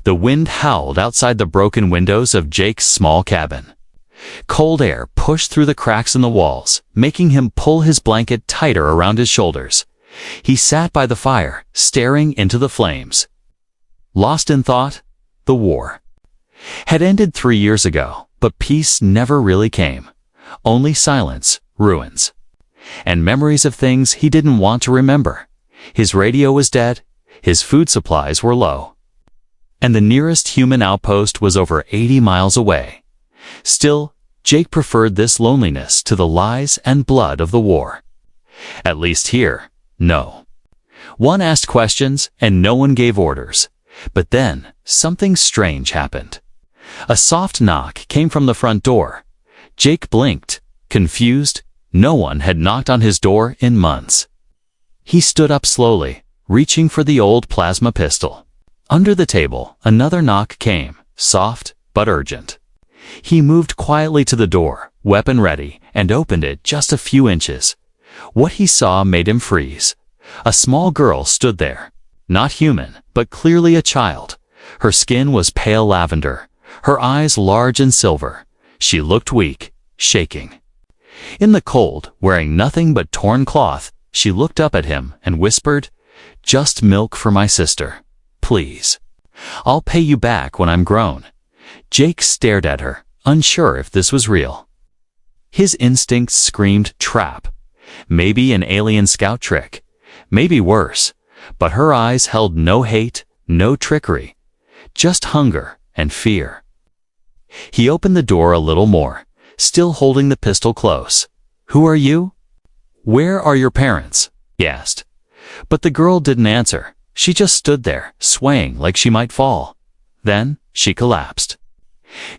The wind howled outside the broken windows of Jake's small cabin. Cold air pushed through the cracks in the walls, making him pull his blanket tighter around his shoulders. He sat by the fire, staring into the flames. Lost in thought, the war had ended 3 years ago, but peace never really came. Only silence, ruins, and memories of things he didn't want to remember. His radio was dead, his food supplies were low, and the nearest human outpost was over 80 miles away. Still, Jake preferred this loneliness to the lies and blood of the war. At least here, no. One asked questions and no one gave orders. But then, something strange happened. A soft knock came from the front door. Jake blinked, confused. No one had knocked on his door in months. He stood up slowly, reaching for the old plasma pistol. Under the table, another knock came, soft but urgent. He moved quietly to the door, weapon ready, and opened it just a few inches. What he saw made him freeze. A small girl stood there. Not human, but clearly a child. Her skin was pale lavender, her eyes large and silver. She looked weak, shaking. In the cold, wearing nothing but torn cloth, she looked up at him and whispered, "Just milk for my sister, please. I'll pay you back when I'm grown." Jake stared at her, unsure if this was real. His instincts screamed trap. Maybe an alien scout trick. Maybe worse. But her eyes held no hate, no trickery. Just hunger and fear. He opened the door a little more, still holding the pistol close. "Who are you? Where are your parents?" he asked. But the girl didn't answer. She just stood there, swaying like she might fall. Then she collapsed.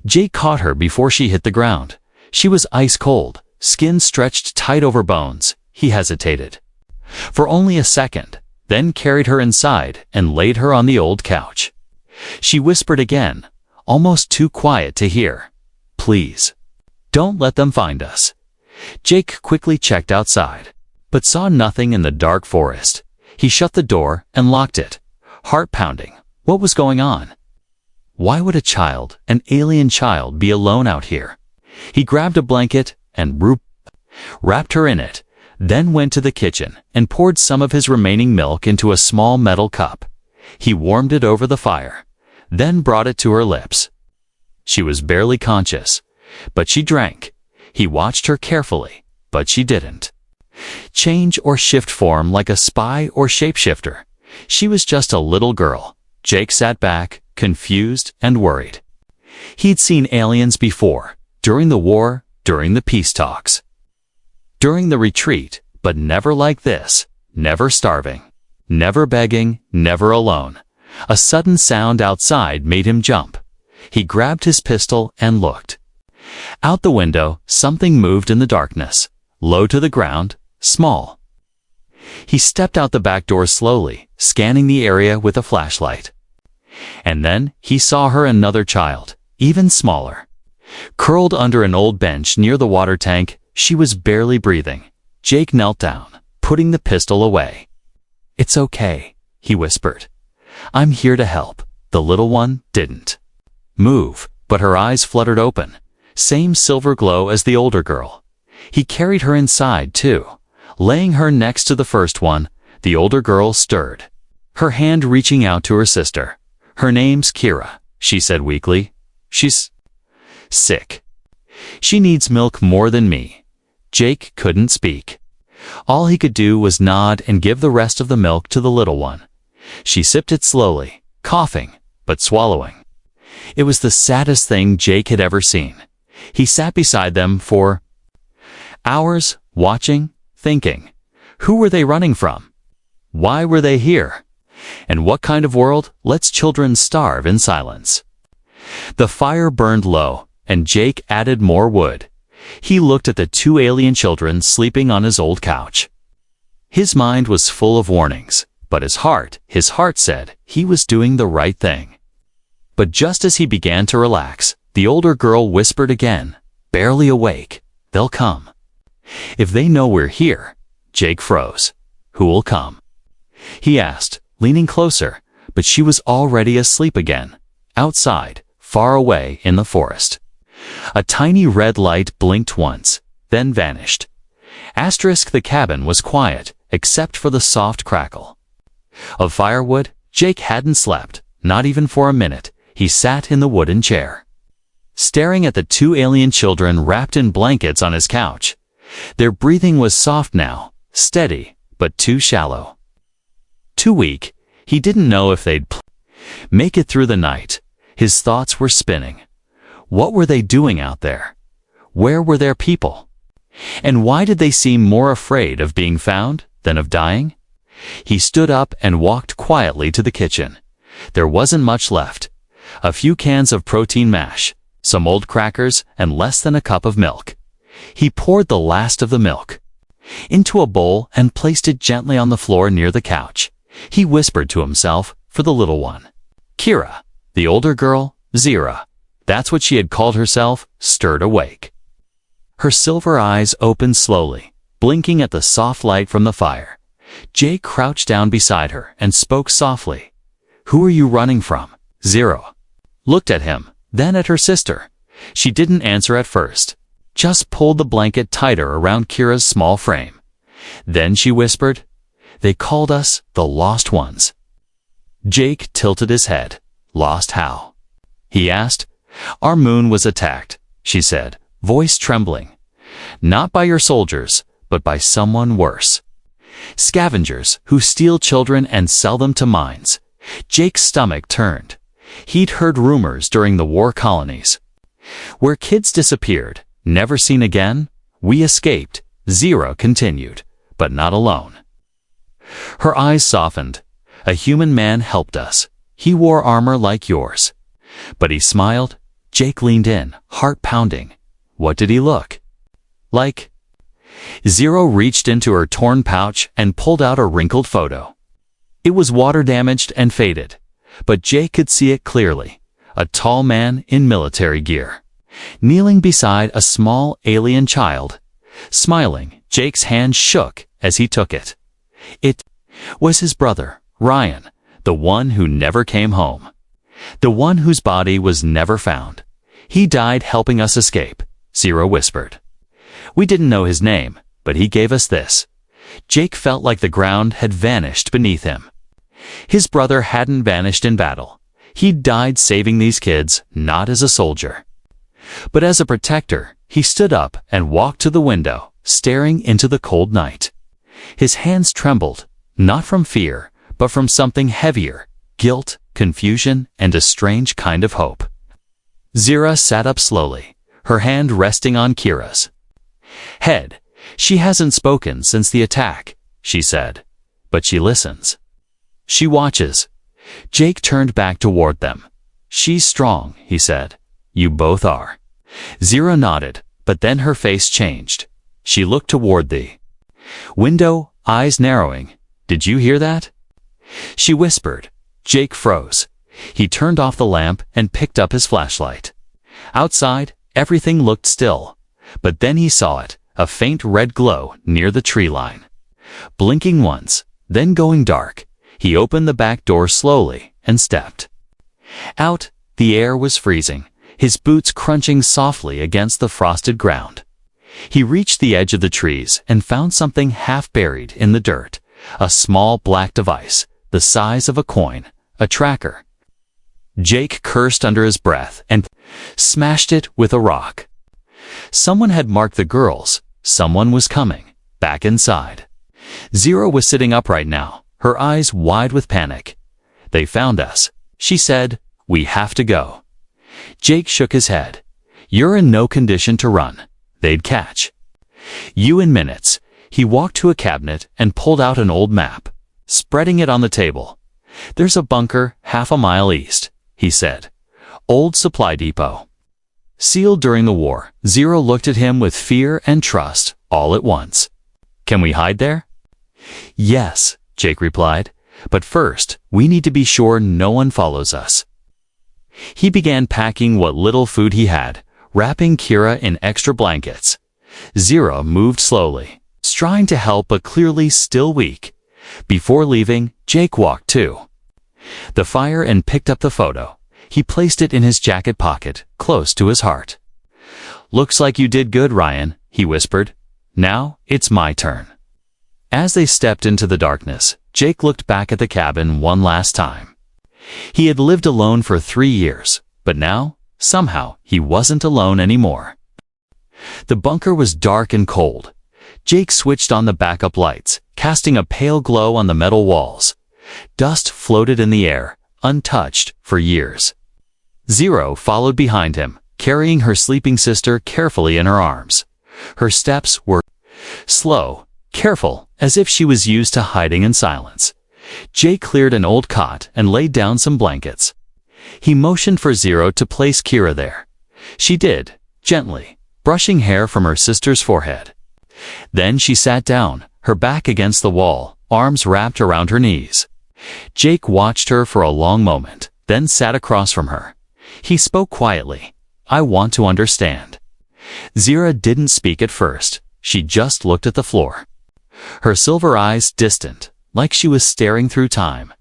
Jake caught her before she hit the ground. She was ice cold, skin stretched tight over bones. He hesitated for only a second, then carried her inside and laid her on the old couch. She whispered again, almost too quiet to hear, "Please, don't let them find us." Jake quickly checked outside, but saw nothing in the dark forest. He shut the door and locked it, heart pounding. What was going on? Why would a child, an alien child, be alone out here? He grabbed a blanket and wrapped her in it, then went to the kitchen and poured some of his remaining milk into a small metal cup. He warmed it over the fire, then brought it to her lips. She was barely conscious, but she drank. He watched her carefully, but she didn't change or shift form like a spy or shapeshifter. She was just a little girl. Jake sat back, confused and worried. He'd seen aliens before, during the war, during the peace talks, during the retreat, but never like this, never starving, never begging, never alone. A sudden sound outside made him jump. He grabbed his pistol and looked. Out the window, something moved in the darkness, low to the ground, small. He stepped out the back door slowly, scanning the area with a flashlight. And then he saw her another child, even smaller. Curled under an old bench near the water tank, she was barely breathing. Jake knelt down, putting the pistol away. "It's okay," he whispered. "I'm here to help." The little one didn't move, but her eyes fluttered open. Same silver glow as the older girl. He carried her inside, too. Laying her next to the first one, the older girl stirred, her hand reaching out to her sister. "Her name's Kira," she said weakly. "She's sick. She needs milk more than me." Jake couldn't speak. All he could do was nod and give the rest of the milk to the little one. She sipped it slowly, coughing, but swallowing. It was the saddest thing Jake had ever seen. He sat beside them for hours, watching, thinking. Who were they running from? Why were they here? And what kind of world lets children starve in silence? The fire burned low, and Jake added more wood. He looked at the two alien children sleeping on his old couch. His mind was full of warnings, but his heart said he was doing the right thing. But just as he began to relax, the older girl whispered again, barely awake, "They'll come." "If they know we're here." Jake froze. "Who'll come?" he asked, leaning closer, but she was already asleep again. outside, far away in the forest. A tiny red light blinked once, then vanished. The cabin was quiet, except for the soft crackle of firewood. Jake hadn't slept, not even for a minute. He sat in the wooden chair, staring at the two alien children wrapped in blankets on his couch. Their breathing was soft now, steady, but too shallow. Too weak. He didn't know if they'd make it through the night. His thoughts were spinning. What were they doing out there? Where were their people? And why did they seem more afraid of being found than of dying? He stood up and walked quietly to the kitchen. There wasn't much left. A few cans of protein mash, some old crackers, and less than a cup of milk. He poured the last of the milk into a bowl and placed it gently on the floor near the couch. He whispered to himself for the little one. Kira, the older girl, Zira, that's what she had called herself, stirred awake. Her silver eyes opened slowly, blinking at the soft light from the fire. Jake crouched down beside her and spoke softly. Who are you running from? Zira looked at him, then at her sister. She didn't answer at first, just pulled the blanket tighter around Kira's small frame. Then she whispered, They called us the Lost Ones. Jake tilted his head. Lost how? He asked. Our moon was attacked, she said, voice trembling. Not by your soldiers, but by someone worse. Scavengers who steal children and sell them to mines. Jake's stomach turned. He'd heard rumors during the war colonies, where kids disappeared, never seen again. We escaped, Zira continued, but not alone. Her eyes softened. A human man helped us. He wore armor like yours. But he smiled. Jake leaned in, heart pounding. What did he look like? Zira reached into her torn pouch and pulled out a wrinkled photo. It was water-damaged and faded, but Jake could see it clearly. A tall man in military gear, kneeling beside a small alien child. Smiling, Jake's hand shook as he took it. It was his brother, Ryan, the one who never came home. The one whose body was never found. He died helping us escape, Zira whispered. We didn't know his name, but he gave us this. Jake felt like the ground had vanished beneath him. His brother hadn't vanished in battle. He'd died saving these kids, not as a soldier, but as a protector. He stood up and walked to the window, staring into the cold night. His hands trembled, not from fear, but from something heavier, guilt, confusion, and a strange kind of hope. Zira sat up slowly, her hand resting on Kira's head. She hasn't spoken since the attack, she said, but she listens. She watches. Jake turned back toward them. She's strong, he said. You both are. Zira nodded, but then her face changed. She looked toward the window, eyes narrowing. Did you hear that? She whispered. Jake froze. He turned off the lamp and picked up his flashlight. Outside, everything looked still, but then he saw it, a faint red glow near the tree line. Blinking once, then going dark, he opened the back door slowly and stepped out. The air was freezing, his boots crunching softly against the frosted ground. He reached the edge of the trees and found something half buried in the dirt, a small black device, the size of a coin, a tracker. Jake cursed under his breath and smashed it with a rock. Someone had marked the girls. Someone was coming back inside. Zira was sitting upright now, her eyes wide with panic. They found us, she said. We have to go. Jake shook his head. You're in no condition to run. They'd catch you in minutes. He walked to a cabinet and pulled out an old map, spreading it on the table. There's a bunker half a mile east, he said. Old supply depot. Sealed during the war. Zira looked at him with fear and trust all at once. Can we hide there? Yes, Jake replied. But first, we need to be sure no one follows us. He began packing what little food he had, wrapping Kira in extra blankets. Zira moved slowly, trying to help but clearly still weak. Before leaving, Jake walked to the fire and picked up the photo. He placed it in his jacket pocket, close to his heart. "Looks like you did good, Ryan," he whispered. "Now, it's my turn." As they stepped into the darkness, Jake looked back at the cabin one last time. He had lived alone for 3 years, but now, somehow, he wasn't alone anymore. The bunker was dark and cold. Jake switched on the backup lights, casting a pale glow on the metal walls. Dust floated in the air, untouched for years. Zero followed behind him, carrying her sleeping sister carefully in her arms. Her steps were slow, careful, as if she was used to hiding in silence. Jake cleared an old cot and laid down some blankets. He motioned for Zero to place Kira there. She did, gently, brushing hair from her sister's forehead. Then she sat down, her back against the wall, arms wrapped around her knees. Jake watched her for a long moment, then sat across from her. He spoke quietly. "I want to understand." Zira didn't speak at first. She just looked at the floor. Her silver eyes distant, like she was staring through time.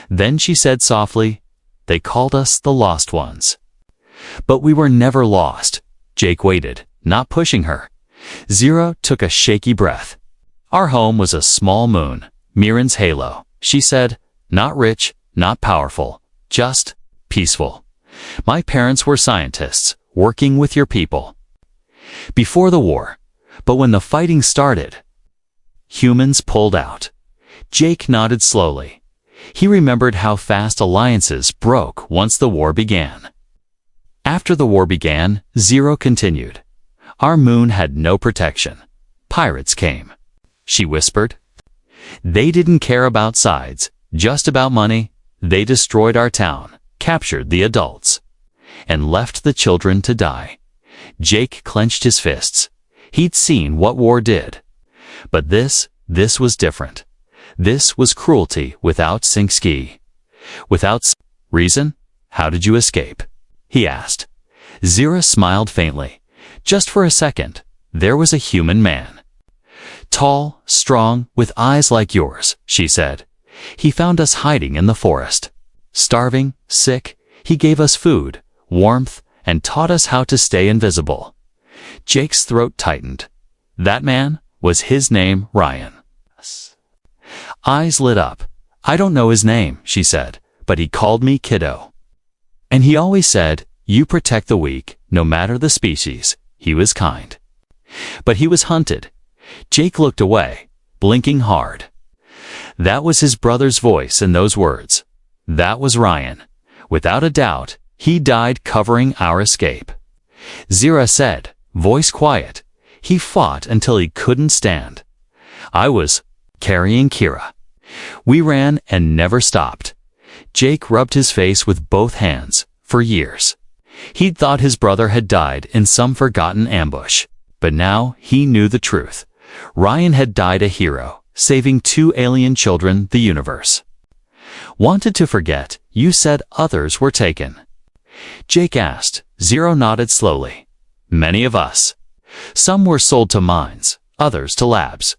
Then she said softly, "They called us the Lost Ones." "But we were never lost." Jake waited, not pushing her. Zira took a shaky breath. "Our home was a small moon, Mirren's halo," she said. "Not rich, not powerful, just peaceful. My parents were scientists, working with your people. Before the war, but when the fighting started, humans pulled out." Jake nodded slowly. He remembered how fast alliances broke once the war began. After the war began, Zero continued. "Our moon had no protection. Pirates came," she whispered. "They didn't care about sides, just about money. They destroyed our town, captured the adults, and left the children to die." Jake clenched his fists. He'd seen what war did. But this was different. This was cruelty without Scifi. Without reason? "How did you escape?" he asked. Zira smiled faintly. "Just for a second, there was a human man. Tall, strong, with eyes like yours," she said. "He found us hiding in the forest. Starving, sick, he gave us food, warmth, and taught us how to stay invisible." Jake's throat tightened. That man was his name, Ryan. Eyes lit up. "I don't know his name," she said, "but he called me kiddo. And he always said, 'You protect the weak, no matter the species.' He was kind. But he was hunted." Jake looked away, blinking hard. That was his brother's voice in those words. That was Ryan. Without a doubt, he died covering our escape. Zira said, voice quiet, "He fought until he couldn't stand. I was carrying Kira. We ran and never stopped." Jake rubbed his face with both hands. For years, he'd thought his brother had died in some forgotten ambush. But now he knew the truth. Ryan had died a hero, saving 2 alien children, the universe. "Wanted to forget, you said others were taken?" Jake asked. Zero nodded slowly. "Many of us. Some were sold to mines, others to labs.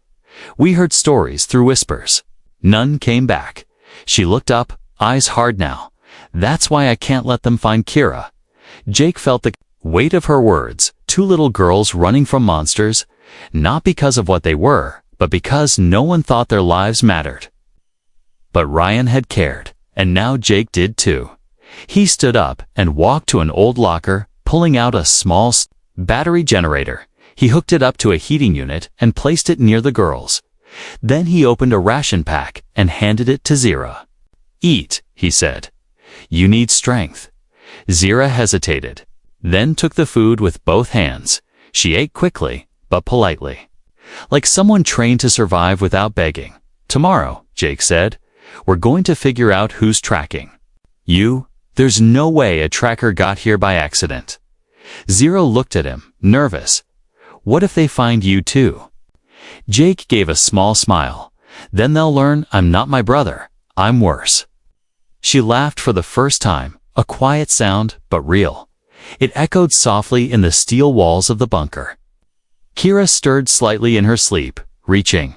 We heard stories through whispers. None came back." She looked up, eyes hard now. "That's why I can't let them find Kira." Jake felt the weight of her words. 2 little girls running from monsters, not because of what they were, but because no one thought their lives mattered. But Ryan had cared, and now Jake did too. He stood up and walked to an old locker, pulling out a small battery generator. He hooked it up to a heating unit and placed it near the girls. Then he opened a ration pack and handed it to Zira. "Eat," he said. "You need strength." Zira hesitated, then took the food with both hands. She ate quickly, but politely, like someone trained to survive without begging. "Tomorrow," Jake said, "we're going to figure out who's tracking you. There's no way a tracker got here by accident." Zero looked at him, nervous. "What if they find you too?" Jake gave a small smile. "Then they'll learn I'm not my brother. I'm worse." She laughed for the first time, a quiet sound, but real. It echoed softly in the steel walls of the bunker. Kira stirred slightly in her sleep, reaching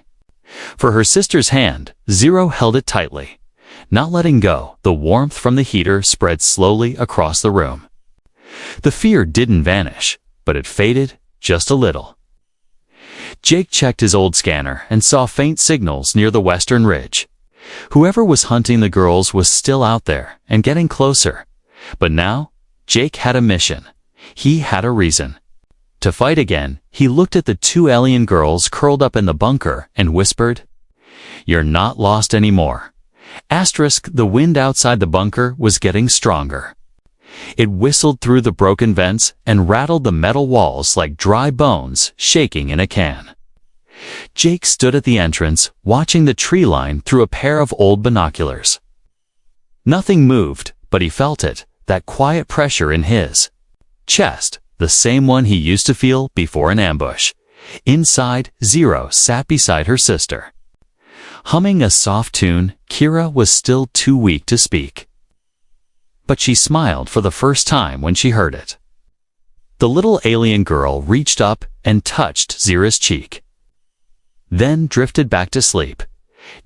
for her sister's hand. Zero held it tightly. Not letting go, the warmth from the heater spread slowly across the room. The fear didn't vanish, but it faded just a little. Jake checked his old scanner and saw faint signals near the western ridge. Whoever was hunting the girls was still out there and getting closer. But now, Jake had a mission. He had a reason. To fight again, he looked at the two alien girls curled up in the bunker and whispered, "You're not lost anymore." The wind outside the bunker was getting stronger. It whistled through the broken vents and rattled the metal walls like dry bones shaking in a can. Jake stood at the entrance, watching the tree line through a pair of old binoculars. Nothing moved, but he felt it, that quiet pressure in his chest, the same one he used to feel before an ambush. Inside, Zero sat beside her sister. Humming a soft tune, Kira was still too weak to speak. But she smiled for the first time when she heard it. The little alien girl reached up and touched Zira's cheek, then drifted back to sleep.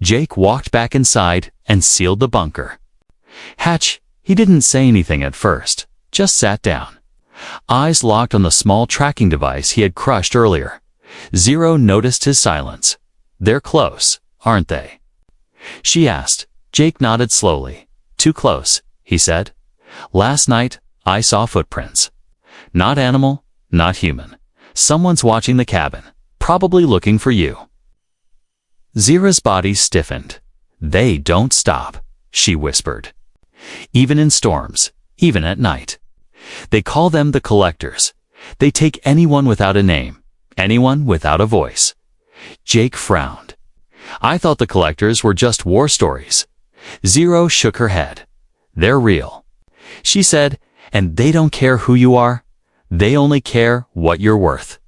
Jake walked back inside and sealed the bunker. Hatch, he didn't say anything at first, just sat down. Eyes locked on the small tracking device he had crushed earlier. Zero noticed his silence. "They're close, aren't they?" she asked. Jake nodded slowly. "Too close," he said. "Last night, I saw footprints. Not animal, not human. Someone's watching the cabin, probably looking for you." Zira's body stiffened. "They don't stop," she whispered. "Even in storms, even at night. They call them the collectors. They take anyone without a name, anyone without a voice." Jake frowned. "I thought the collectors were just war stories." Zero shook her head. "They're real," she said, "and they don't care who you are. They only care what you're worth."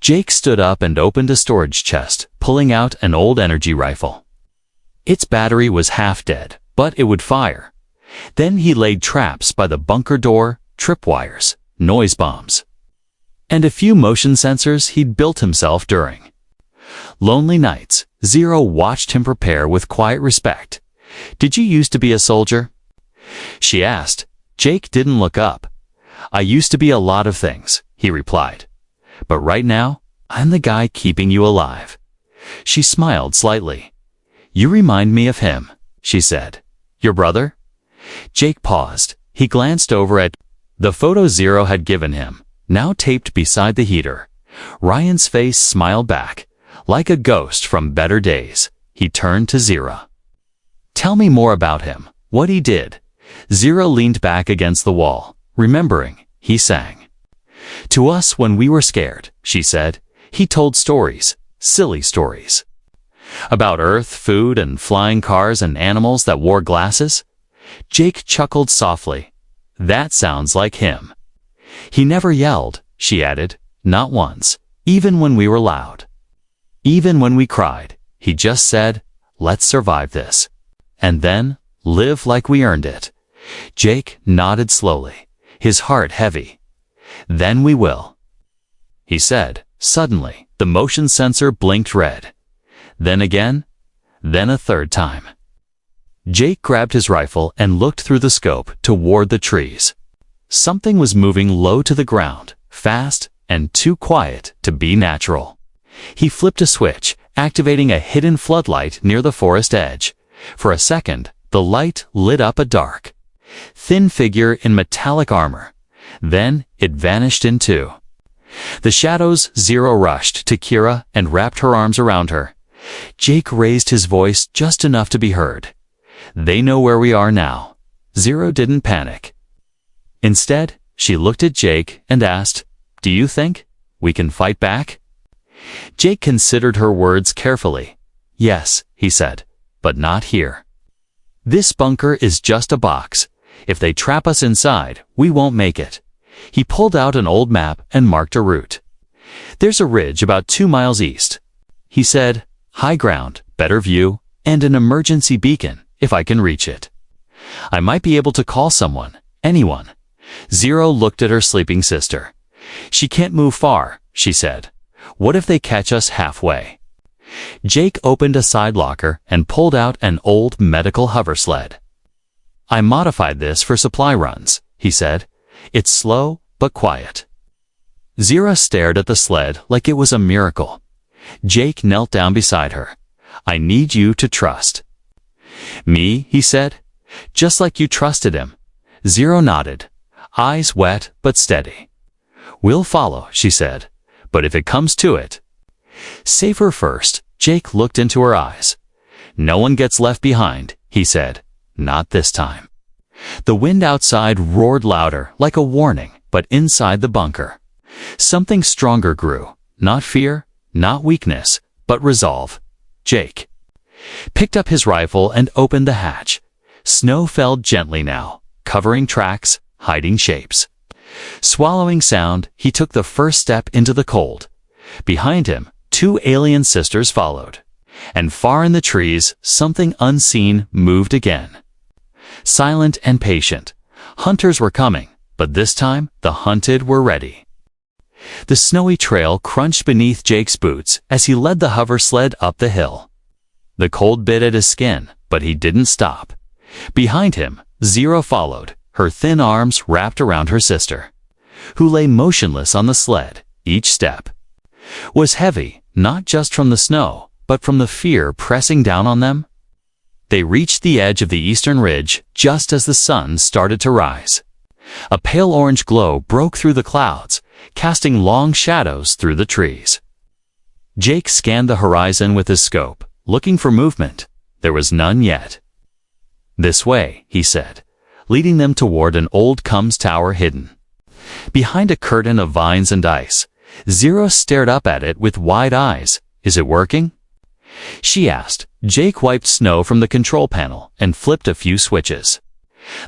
Jake stood up and opened a storage chest, pulling out an old energy rifle. Its battery was half dead, but it would fire. Then he laid traps by the bunker door, tripwires, noise bombs, and a few motion sensors he'd built himself during lonely nights. Zero watched him prepare with quiet respect. "Did you used to be a soldier?" she asked. Jake didn't look up. "I used to be a lot of things," he replied. "But right now, I'm the guy keeping you alive." She smiled slightly. "You remind me of him," she said. "Your brother?" Jake paused. He glanced over at the photo Zero had given him, now taped beside the heater. Ryan's face smiled back, like a ghost from better days. He turned to Zira. "Tell me more about him, what he did." Zira leaned back against the wall. "Remembering," he sang. "To us when we were scared," she said. "He told stories, silly stories. About Earth, food, and flying cars and animals that wore glasses." Jake chuckled softly. "That sounds like him." "He never yelled," she added. "Not once, even when we were loud. Even when we cried, he just said, 'Let's survive this. And then, live like we earned it.'" Jake nodded slowly, his heart heavy. "Then we will," he said. Suddenly, the motion sensor blinked red. Then again, then a third time. Jake grabbed his rifle and looked through the scope toward the trees. Something was moving low to the ground, fast and too quiet to be natural. He flipped a switch, activating a hidden floodlight near the forest edge. For a second, the light lit up a dark, thin figure in metallic armor. Then it vanished in two. The shadows. Zero rushed to Kira and wrapped her arms around her. Jake raised his voice just enough to be heard. "They know where we are now." Zero didn't panic. Instead, she looked at Jake and asked, "Do you think we can fight back?" Jake considered her words carefully. "Yes," he said, "but not here. This bunker is just a box. If they trap us inside, we won't make it." He pulled out an old map and marked a route. "There's a ridge about 2 miles east," he said. "High ground, better view, and an emergency beacon, if I can reach it. I might be able to call someone, anyone." Zero looked at her sleeping sister. "She can't move far," she said. "What if they catch us halfway?" Jake opened a side locker and pulled out an old medical hover sled. "I modified this for supply runs," he said. "It's slow but quiet." Zira stared at the sled like it was a miracle. Jake knelt down beside her. "I need you to trust." "Me?" he said. "Just like you trusted him." Zero nodded, eyes wet but steady. "We'll follow," she said, "but if it comes to it." "Save her first." Jake looked into her eyes. "No one gets left behind," he said. "Not this time." The wind outside roared louder, like a warning, but inside the bunker, something stronger grew. Not fear, not weakness, but resolve. Jake picked up his rifle and opened the hatch. Snow fell gently now, covering tracks, hiding shapes. Swallowing sound, he took the first step into the cold. Behind him, 2 alien sisters followed. And far in the trees, something unseen moved again. Silent and patient, hunters were coming, but this time the hunted were ready. The snowy trail crunched beneath Jake's boots as he led the hover sled up the hill. The cold bit at his skin, but he didn't stop. Behind him, Zero followed, her thin arms wrapped around her sister, who lay motionless on the sled. Each step was heavy, not just from the snow, but from the fear pressing down on them. They reached the edge of the eastern ridge just as the sun started to rise. A pale orange glow broke through the clouds, casting long shadows through the trees. Jake scanned the horizon with his scope, looking for movement. There was none yet. "This way," he said, leading them toward an old Cums tower hidden behind a curtain of vines and ice. Zero stared up at it with wide eyes. "Is it working?" she asked. Jake wiped snow from the control panel and flipped a few switches.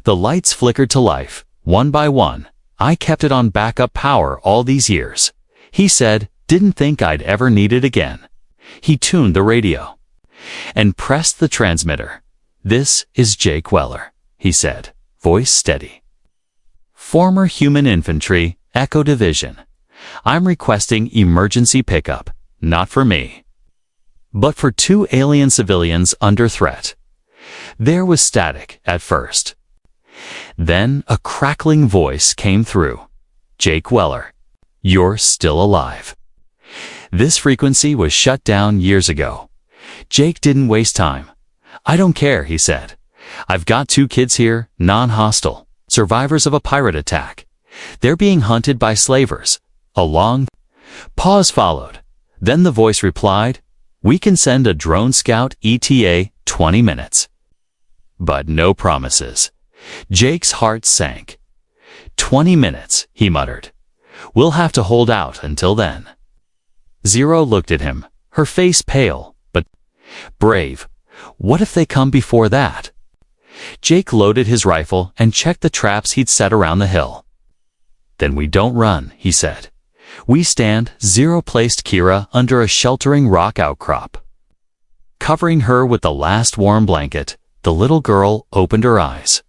The lights flickered to life, one by one. "I kept it on backup power all these years," he said. "Didn't think I'd ever need it again." He tuned the radio and pressed the transmitter. "This is Jake Weller," he said, voice steady. "Former Human Infantry, Echo Division. I'm requesting emergency pickup, not for me, but for 2 alien civilians under threat." There was static at first. Then a crackling voice came through. "Jake Weller, you're still alive." This frequency was shut down years ago. Jake didn't waste time. "I don't care," he said. "I've got 2 kids here, non-hostile, survivors of a pirate attack. They're being hunted by slavers." A long pause followed. Then the voice replied, "We can send a drone scout ETA 20 minutes. But no promises." Jake's heart sank. 20 minutes, he muttered. "We'll have to hold out until then." Zero looked at him, her face pale, but brave. What if they come before that? Jake loaded his rifle and checked the traps he'd set around the hill. "Then we don't run," he said. "We stand." Zero placed Kira under a sheltering rock outcrop. Covering her with the last warm blanket, the little girl opened her eyes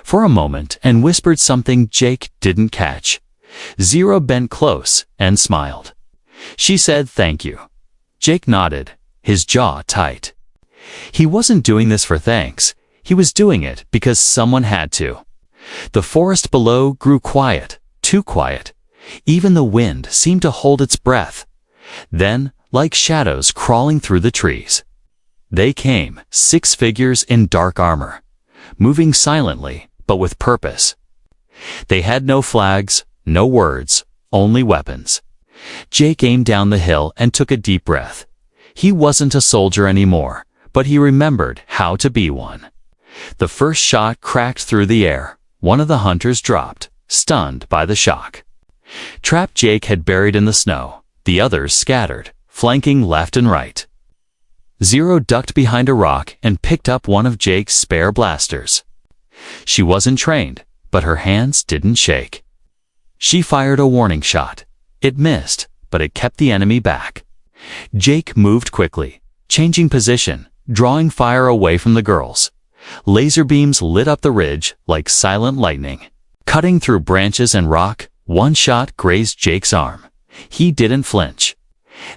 for a moment and whispered something Jake didn't catch. Zero bent close and smiled. She said, "Thank you." Jake nodded, his jaw tight. He wasn't doing this for thanks. He was doing it because someone had to. The forest below grew quiet, too quiet. Even the wind seemed to hold its breath. Then, like shadows crawling through the trees, they came, 6 figures in dark armor, moving silently, but with purpose. They had no flags, no words, only weapons. Jake aimed down the hill and took a deep breath. He wasn't a soldier anymore, but he remembered how to be one. The first shot cracked through the air. One of the hunters dropped, stunned by the shock. Trapped Jake had buried in the snow. The others scattered, flanking left and right. Zero ducked behind a rock and picked up one of Jake's spare blasters. She wasn't trained, but her hands didn't shake. She fired a warning shot. It missed, but it kept the enemy back. Jake moved quickly, changing position, drawing fire away from the girls. Laser beams lit up the ridge like silent lightning. Cutting through branches and rock, one shot grazed Jake's arm. He didn't flinch.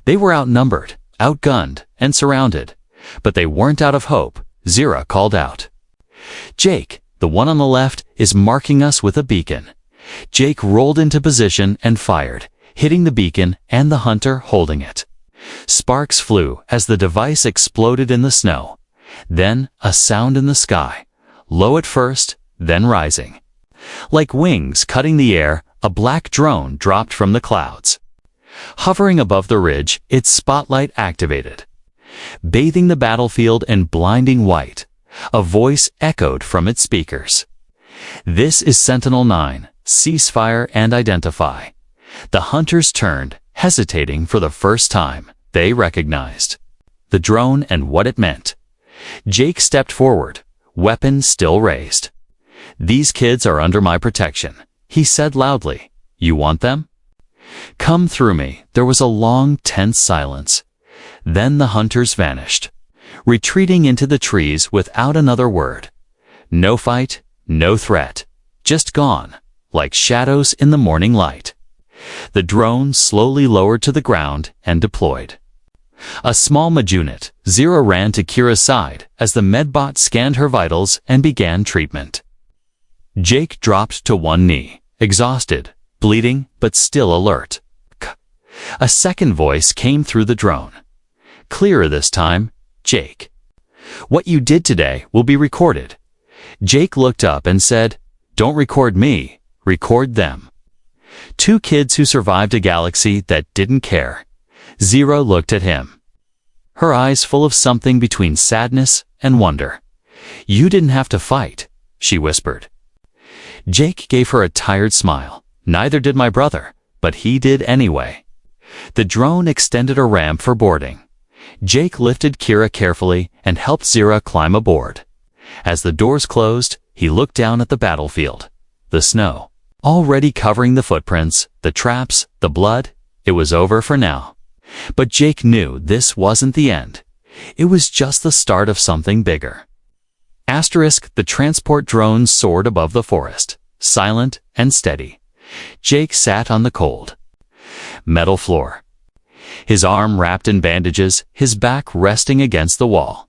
They were outnumbered, outgunned and surrounded. But they weren't out of hope. Zira called out, "Jake, the one on the left, is marking us with a beacon." Jake rolled into position and fired, hitting the beacon and the hunter holding it. Sparks flew as the device exploded in the snow. Then a sound in the sky, low at first, then rising. Like wings cutting the air, a black drone dropped from the clouds. Hovering above the ridge, its spotlight activated. Bathing the battlefield in blinding white, a voice echoed from its speakers. "This is Sentinel-9. Ceasefire and identify." The hunters turned, hesitating for the first time. They recognized the drone and what it meant. Jake stepped forward, weapon still raised. "These kids are under my protection," he said loudly. "You want them?" "Come through me." There was a long, tense silence. Then the hunters vanished, retreating into the trees without another word. No fight, no threat, just gone, like shadows in the morning light. The drone slowly lowered to the ground and deployed. A small medunit, Zira ran to Kira's side as the medbot scanned her vitals and began treatment. Jake dropped to one knee, exhausted, bleeding, but still alert. A second voice came through the drone. Clearer this time, "Jake, what you did today will be recorded." Jake looked up and said, "Don't record me, record them." Two kids who survived a galaxy that didn't care. Zira looked at him, her eyes full of something between sadness and wonder. "You didn't have to fight," she whispered. Jake gave her a tired smile. "Neither did my brother, but he did anyway." The drone extended a ramp for boarding. Jake lifted Kira carefully and helped Zira climb aboard. As the doors closed, he looked down at the battlefield. The snow, already covering the footprints, the traps, the blood. It was over for now. But Jake knew this wasn't the end. It was just the start of something bigger. The transport drone soared above the forest, silent and steady. Jake sat on the cold metal floor, his arm wrapped in bandages, his back resting against the wall.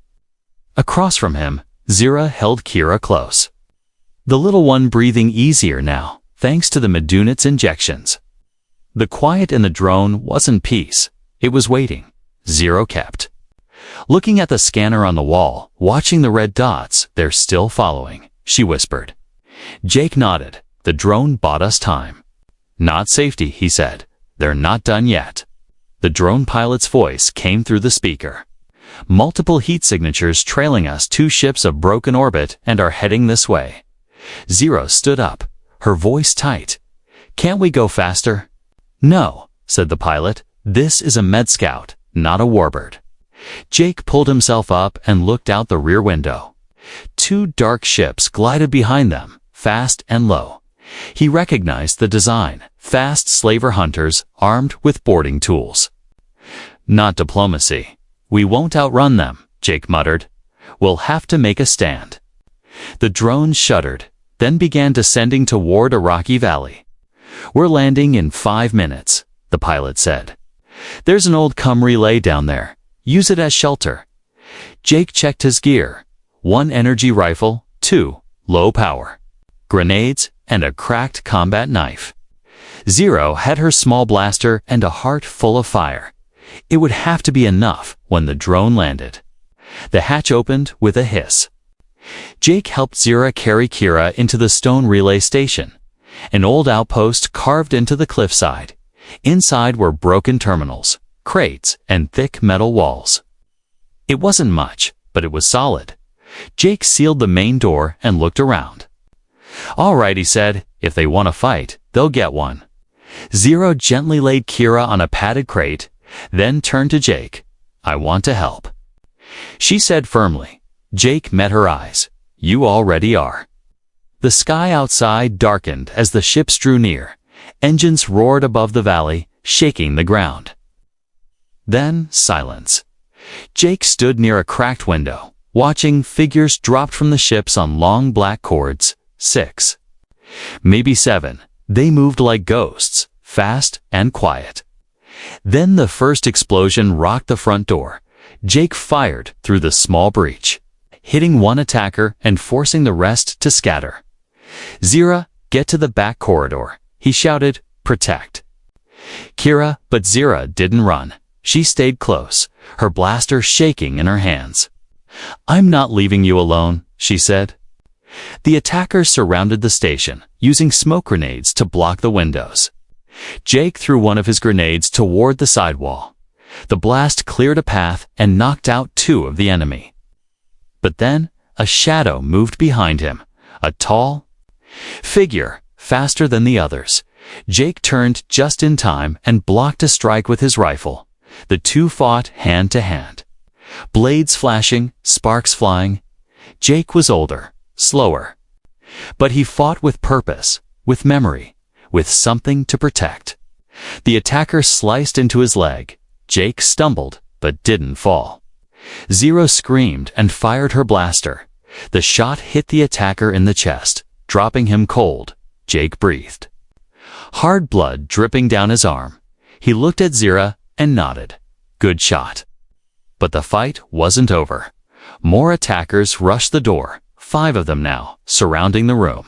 Across from him, Zira held Kira close. The little one breathing easier now, thanks to the medunit's injections. The quiet in the drone wasn't peace, it was waiting. Zira kept looking at the scanner on the wall, watching the red dots. "They're still following," she whispered. Jake nodded. "The drone bought us time." "Not safety," he said. "They're not done yet." The drone pilot's voice came through the speaker. "Multiple heat signatures trailing us, 2 ships of broken orbit and are heading this way." Zira stood up, her voice tight. "Can't we go faster?" "No," said the pilot. "This is a med scout, not a warbird." Jake pulled himself up and looked out the rear window. 2 dark ships glided behind them, fast and low. He recognized the design, fast slaver hunters armed with boarding tools. "Not diplomacy. We won't outrun them," Jake muttered. "We'll have to make a stand." The drone shuddered, then began descending toward a rocky valley. "We're landing in 5 minutes, the pilot said. "There's an old cum relay down there. Use it as shelter." Jake checked his gear. 1 energy rifle, 2 low power grenades, and a cracked combat knife. Zira had her small blaster and a heart full of fire. It would have to be enough when the drone landed. The hatch opened with a hiss. Jake helped Zira carry Kira into the stone relay station, an old outpost carved into the cliffside. Inside were broken terminals, crates, and thick metal walls. It wasn't much, but it was solid. Jake sealed the main door and looked around. "All right," he said, "if they want to fight, they'll get one." Zira gently laid Kira on a padded crate, then turned to Jake. "I want to help," she said firmly. Jake met her eyes. "You already are." The sky outside darkened as the ships drew near. Engines roared above the valley, shaking the ground. Then silence. Jake stood near a cracked window, watching. Figures dropped from the ships on long black cords. 6, maybe 7. They moved like ghosts, fast and quiet. Then the first explosion rocked the front door. Jake fired through the small breach, hitting one attacker and forcing the rest to scatter. "Zira, get to the back corridor," he shouted. "Protect." But Zira didn't run. She stayed close, her blaster shaking in her hands. "I'm not leaving you alone," she said. The attackers surrounded the station, using smoke grenades to block the windows. Jake threw one of his grenades toward the sidewall. The blast cleared a path and knocked out two of the enemy. But then, a shadow moved behind him, a tall figure, faster than the others. Jake turned just in time and blocked a strike with his rifle. The two fought hand to hand. Blades flashing, sparks flying. Jake was older, slower. But he fought with purpose, with memory, with something to protect. The attacker sliced into his leg. Jake stumbled, but didn't fall. Zero screamed and fired her blaster. The shot hit the attacker in the chest, dropping him cold. Jake breathed. Hard blood dripping down his arm. He looked at Zira and nodded. Good shot. But the fight wasn't over. More attackers rushed the door, 5 of them now, surrounding the room.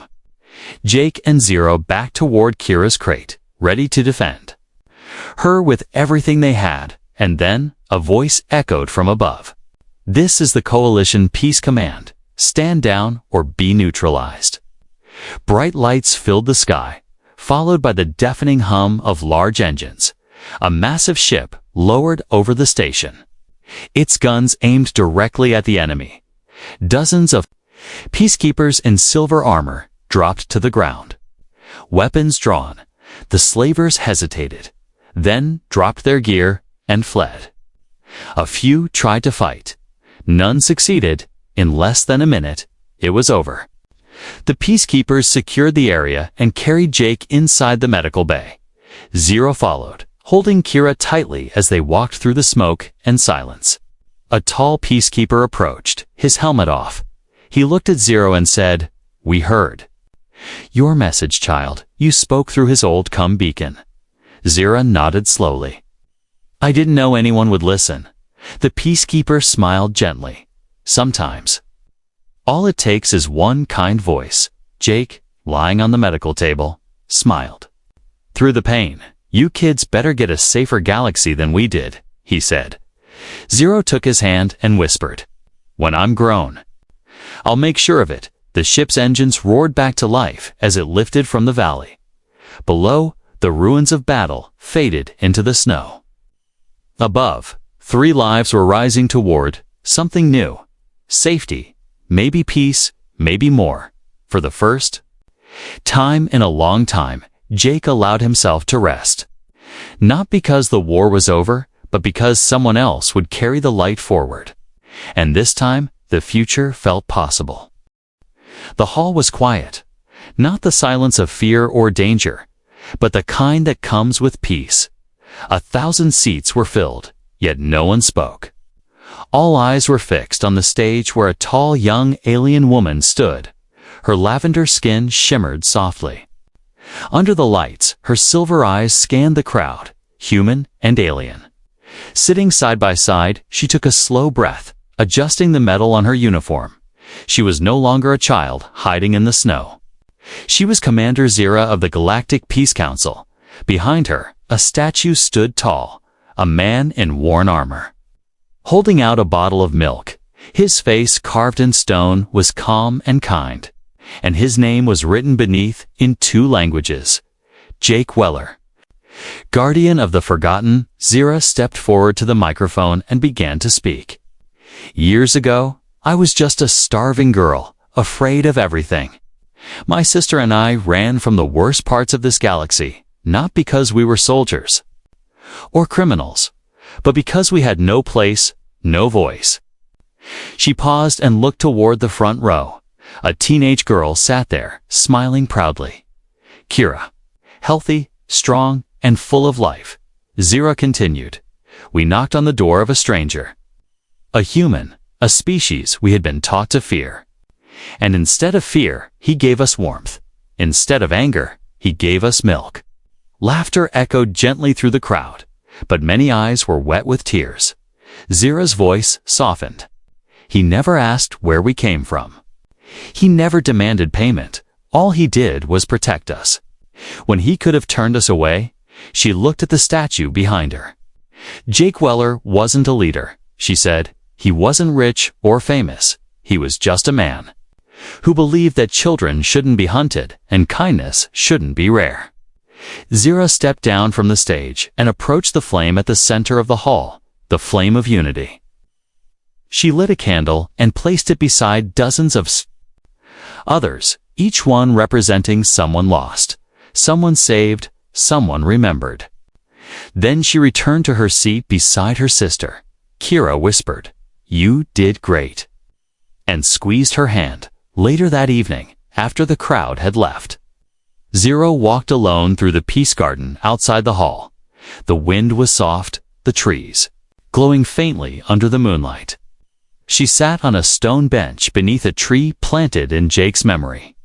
Jake and Zero backed toward Kira's crate, ready to defend her with everything they had, and then a voice echoed from above. "This is the Coalition Peace Command. Stand down or be neutralized." Bright lights filled the sky, followed by the deafening hum of large engines. A massive ship lowered over the station, its guns aimed directly at the enemy. Dozens of peacekeepers in silver armor dropped to the ground. Weapons drawn, the slavers hesitated, then dropped their gear and fled. A few tried to fight. None succeeded. In less than a minute, it was over. The peacekeepers secured the area and carried Jake inside the medical bay. Zero followed, holding Kira tightly as they walked through the smoke and silence. A tall peacekeeper approached, his helmet off. He looked at Zero and said, "We heard your message, child. You spoke through his old beacon." Zira nodded slowly. "I didn't know anyone would listen." The peacekeeper smiled gently. "Sometimes all it takes is one kind voice." Jake, lying on the medical table, smiled. "Through the pain, you kids better get a safer galaxy than we did," he said. Zero took his hand and whispered, "When I'm grown, I'll make sure of it." The ship's engines roared back to life as it lifted from the valley. Below, the ruins of battle faded into the snow. Above, 3 lives were rising toward something new. Safety, maybe peace, maybe more. For the first time in a long time, Jake allowed himself to rest. Not because the war was over, but because someone else would carry the light forward. And this time, the future felt possible. The hall was quiet. Not the silence of fear or danger, but the kind that comes with peace. 1,000 seats were filled, yet no one spoke. All eyes were fixed on the stage where a tall young alien woman stood. Her lavender skin shimmered softly. Under the lights, her silver eyes scanned the crowd, human and alien. Sitting side by side, she took a slow breath, adjusting the metal on her uniform. She was no longer a child hiding in the snow. She was Commander Zira of the Galactic Peace Council. Behind her, a statue stood tall, a man in worn armor, holding out a bottle of milk. His face, carved in stone, was calm and kind, and his name was written beneath in 2 languages. Jake Weller. Guardian of the Forgotten, Zira stepped forward to the microphone and began to speak. "Years ago, I was just a starving girl, afraid of everything. My sister and I ran from the worst parts of this galaxy, not because we were soldiers or criminals, but because we had no place, no voice." She paused and looked toward the front row. A teenage girl sat there, smiling proudly. Kira. Healthy, strong, and full of life. Zira continued. "We knocked on the door of a stranger. A human, a species we had been taught to fear. And instead of fear, he gave us warmth. Instead of anger, he gave us milk." Laughter echoed gently through the crowd. but many eyes were wet with tears. Zira's voice softened. He never asked where we came from. He never demanded payment. All he did was protect us. When he could have turned us away, she looked at the statue behind her. Jake Weller wasn't a leader, she said. He wasn't rich or famous. He was just a man who believed that children shouldn't be hunted and kindness shouldn't be rare. Zira stepped down from the stage and approached the flame at the center of the hall, the flame of unity. She lit a candle and placed it beside dozens of others, each one representing someone lost, someone saved, someone remembered. Then she returned to her seat beside her sister. Kira whispered, "You did great," and squeezed her hand. Later that evening, after the crowd had left, Zira walked alone through the peace garden outside the hall. The wind was soft, the trees glowing faintly under the moonlight. She sat on a stone bench beneath a tree planted in Jake's memory.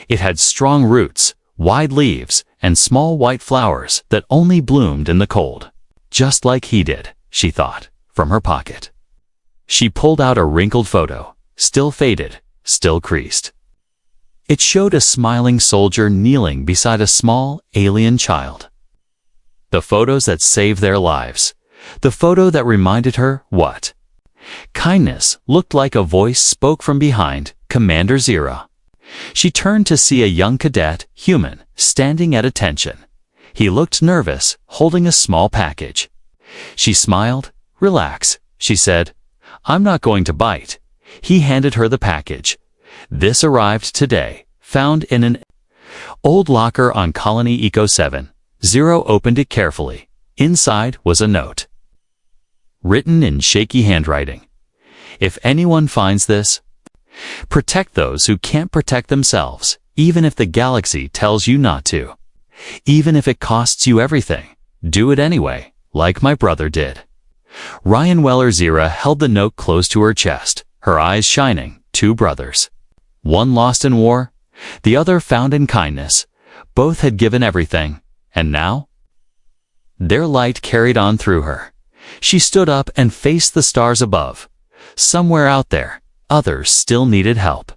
It had strong roots, wide leaves, and small white flowers that only bloomed in the cold. Just like he did, she thought, from her pocket. She pulled out a wrinkled photo, still faded, still creased. It showed a smiling soldier kneeling beside a small, alien child. The photos that saved their lives. The photo that reminded her what? Kindness looked like a voice spoke from behind Commander Zira. She turned to see a young cadet, human, standing at attention. He looked nervous, holding a small package. She smiled. "Relax," she said. "I'm not going to bite." He handed her the package. "This arrived today, found in an old locker on Colony Eco 7. Zero opened it carefully. Inside was a note, written in shaky handwriting. "If anyone finds this, protect those who can't protect themselves, even if the galaxy tells you not to. Even if it costs you everything, do it anyway, like my brother did." Ryan Weller. Zira held the note close to her chest, her eyes shining. Two brothers. One lost in war, the other found in kindness. Both had given everything, and now? Their light carried on through her. She stood up and faced the stars above. Somewhere out there, others still needed help.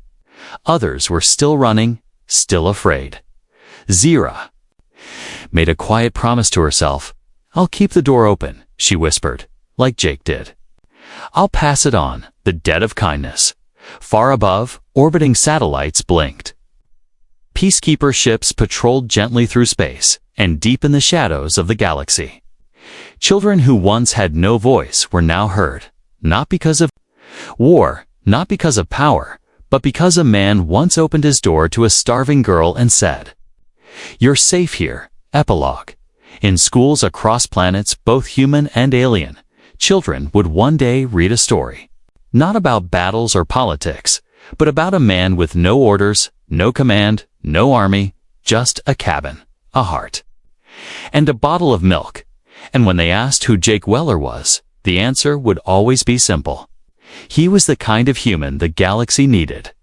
Others were still running, still afraid. Zira made a quiet promise to herself. "I'll keep the door open," she whispered, like Jake did. "I'll pass it on, the debt of kindness." Far above, orbiting satellites blinked. Peacekeeper ships patrolled gently through space and deep in the shadows of the galaxy. Children who once had no voice were now heard, not because of war, not because of power, but because a man once opened his door to a starving girl and said, "You're safe here." Epilogue. In schools across planets, both human and alien, children would one day read a story. Not about battles or politics, but about a man with no orders, no command, no army, just a cabin, a heart, and a bottle of milk. And when they asked who Jake Weller was, the answer would always be simple. He was the kind of human the galaxy needed.